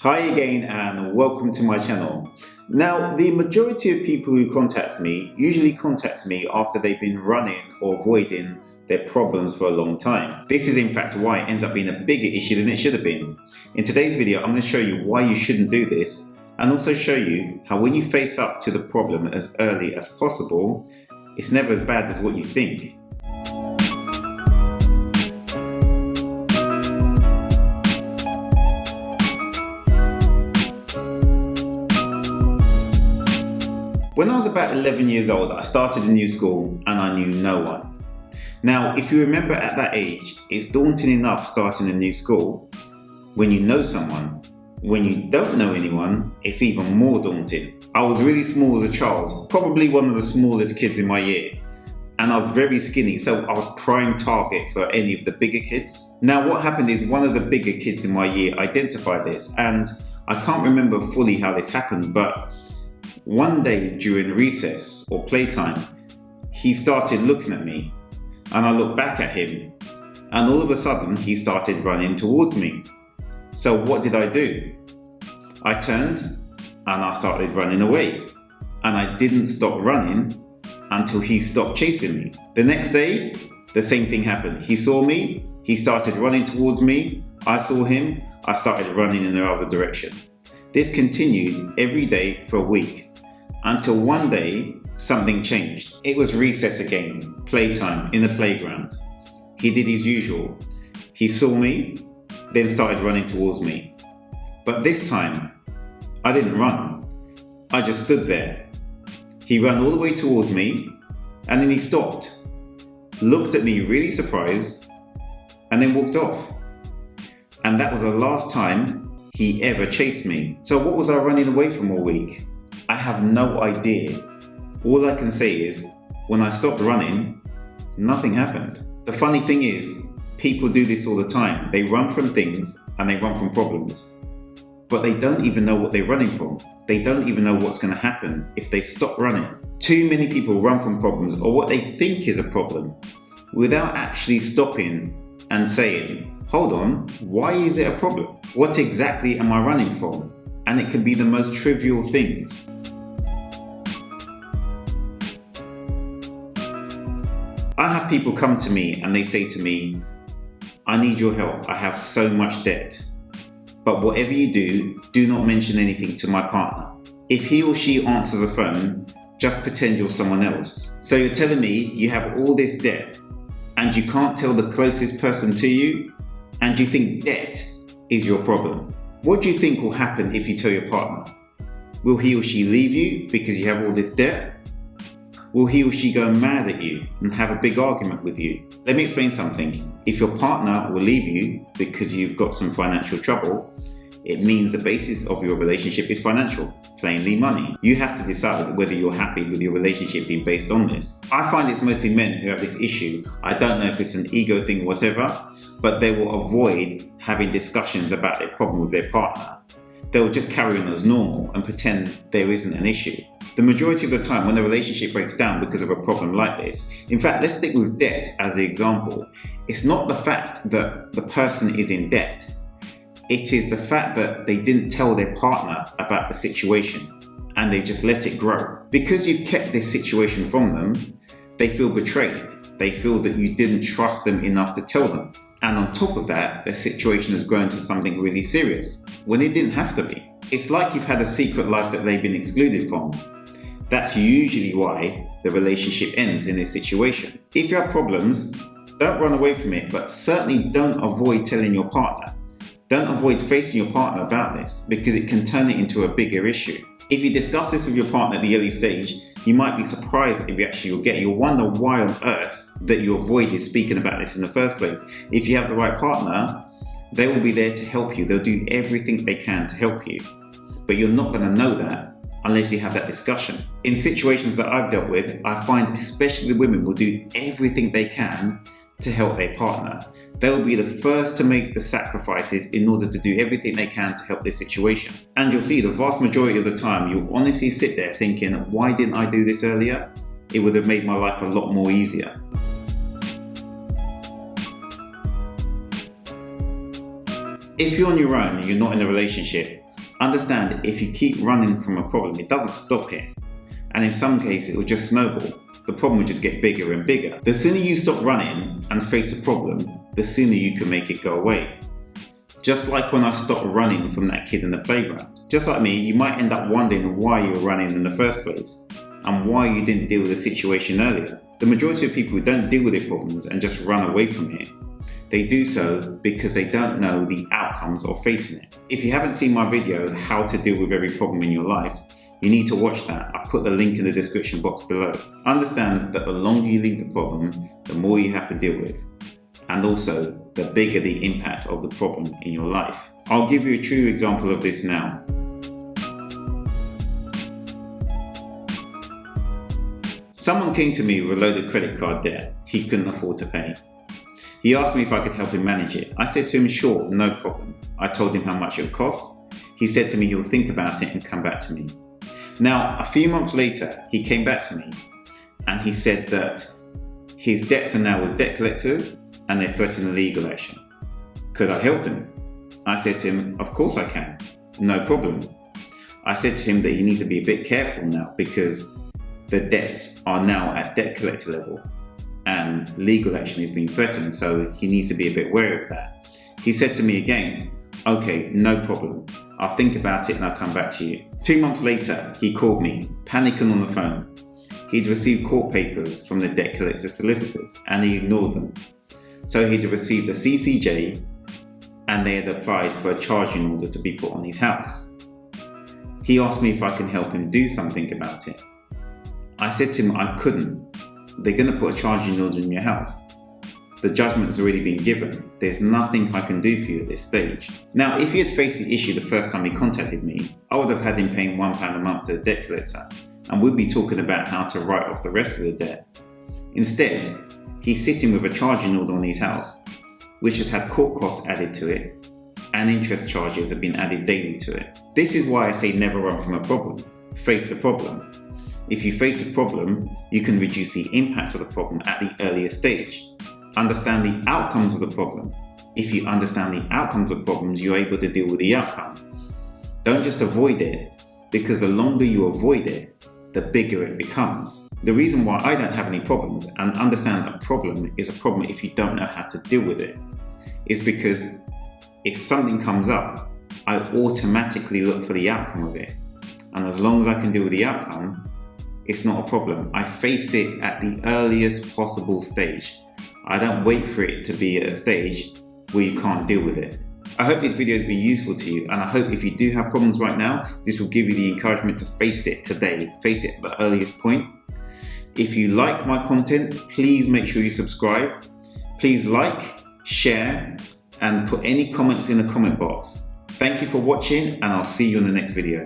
Hi again and welcome to my channel. Now, the majority of people who contact me usually contact me after they've been running or avoiding their problems for a long time. This is in fact why it ends up being a bigger issue than it should have been. In today's video, I'm going to show you why you shouldn't do this and also show you how when you face up to the problem as early as possible, it's never as bad as what you think. When I was about 11 years old, I started a new school and I knew no one. Now, if you remember at that age, it's daunting enough starting a new school when you know someone. When you don't know anyone, it's even more daunting. I was really small as a child, probably one of the smallest kids in my year. And I was very skinny, so I was prime target for any of the bigger kids. Now, what happened is one of the bigger kids in my year identified this, and I can't remember fully how this happened, but one day during recess or playtime, he started looking at me and I looked back at him and all of a sudden he started running towards me. So what did I do? I turned and I started running away, and I didn't stop running until he stopped chasing me. The next day, the same thing happened. He saw me, he started running towards me, I saw him, I started running in the other direction. This continued every day for a week. Until one day, something changed. It was recess again, playtime, in the playground. He did his usual. He saw me, then started running towards me. But this time, I didn't run. I just stood there. He ran all the way towards me, and then he stopped, looked at me really surprised, and then walked off. And that was the last time he ever chased me. So what was I running away from all week? I have no idea. All I can say is, when I stopped running, nothing happened. The funny thing is, people do this all the time. They run from things and they run from problems. But they don't even know what they're running from. They don't even know what's going to happen if they stop running. Too many people run from problems or what they think is a problem without actually stopping and saying, hold on, why is it a problem? What exactly am I running from? And it can be the most trivial things. I have people come to me and they say to me, I need your help, I have so much debt. But whatever you do not mention anything to my partner. If he or she answers a phone, just pretend you're someone else. So you're telling me you have all this debt and you can't tell the closest person to you, and you think debt is your problem. What do you think will happen if you tell your partner? Will he or she leave you because you have all this debt? Will he or she go mad at you and have a big argument with you? Let me explain something. If your partner will leave you because you've got some financial trouble, it means the basis of your relationship is financial, plainly money. You have to decide whether you're happy with your relationship being based on this. I find it's mostly men who have this issue. I don't know if it's an ego thing or whatever, but they will avoid having discussions about their problem with their partner. They'll just carry on as normal and pretend there isn't an issue. The majority of the time when the relationship breaks down because of a problem like this, in fact, let's stick with debt as the example. It's not the fact that the person is in debt. It is the fact that they didn't tell their partner about the situation and they just let it grow. Because you've kept this situation from them, they feel betrayed. They feel that you didn't trust them enough to tell them. And on top of that, their situation has grown to something really serious when it didn't have to be. It's like you've had a secret life that they've been excluded from. That's usually why the relationship ends in this situation. If you have problems, don't run away from it, but certainly don't avoid telling your partner. Don't avoid facing your partner about this, because it can turn it into a bigger issue. If you discuss this with your partner at the early stage, you might be surprised at the reaction you'll get. You'll wonder why on earth that you avoided speaking about this in the first place. If you have the right partner, they will be there to help you. They'll do everything they can to help you. But you're not going to know that unless you have that discussion. In situations that I've dealt with, I find especially the women will do everything they can to help their partner. They'll be the first to make the sacrifices in order to do everything they can to help this situation. And you'll see the vast majority of the time, you'll honestly sit there thinking, why didn't I do this earlier? It would have made my life a lot more easier. If you're on your own and you're not in a relationship, Understand, if you keep running from a problem, it doesn't stop here. And in some cases, it will just snowball. The problem will just get bigger and bigger. The sooner you stop running and face a problem, the sooner you can make it go away. Just like when I stopped running from that kid in the playground. Just like me, you might end up wondering why you were running in the first place and why you didn't deal with the situation earlier. The majority of people who don't deal with their problems and just run away from it, they do so because they don't know the outcomes of facing it. If you haven't seen my video, How to Deal with Every Problem in Your Life, you need to watch that. I've put the link in the description box below. Understand that the longer you leave the problem, the more you have to deal with. And also, the bigger the impact of the problem in your life. I'll give you a true example of this now. Someone came to me with a load of credit card debt he couldn't afford to pay. He asked me if I could help him manage it. I said to him, sure, no problem. I told him how much it would cost. He said to me he'll think about it and come back to me. Now, a few months later, he came back to me and he said that his debts are now with debt collectors and they're threatening legal action. Could I help him? I said to him, of course I can, no problem. I said to him that he needs to be a bit careful now because the debts are now at debt collector level and legal action is being threatened, so he needs to be a bit wary of that. He said to me again, okay, no problem. I'll think about it and I'll come back to you. 2 months later, he called me, panicking on the phone. He'd received court papers from the debt collector solicitors and he ignored them. So he'd received a CCJ and they had applied for a charging order to be put on his house. He asked me if I can help him do something about it. I said to him I couldn't. They're going to put a charging order in your house. The judgment's already been given. There's nothing I can do for you at this stage. Now, if he had faced the issue the first time he contacted me, I would have had him paying £1 a month to the debt collector, and we'd be talking about how to write off the rest of the debt. Instead, he's sitting with a charging order on his house, which has had court costs added to it, and interest charges have been added daily to it. This is why I say never run from a problem. Face the problem. If you face a problem, you can reduce the impact of the problem at the earliest stage. Understand the outcomes of the problem. If you understand the outcomes of problems, you're able to deal with the outcome. Don't just avoid it, because the longer you avoid it, the bigger it becomes. The reason why I don't have any problems and understand a problem is a problem if you don't know how to deal with it is because if something comes up, I automatically look for the outcome of it. And as long as I can deal with the outcome, it's not a problem. I face it at the earliest possible stage. I don't wait for it to be at a stage where you can't deal with it. I hope this video has been useful to you, and I hope if you do have problems right now, this will give you the encouragement to face it today, face it at the earliest point. If you like my content, please make sure you subscribe. Please like, share, and put any comments in the comment box. Thank you for watching, and I'll see you in the next video.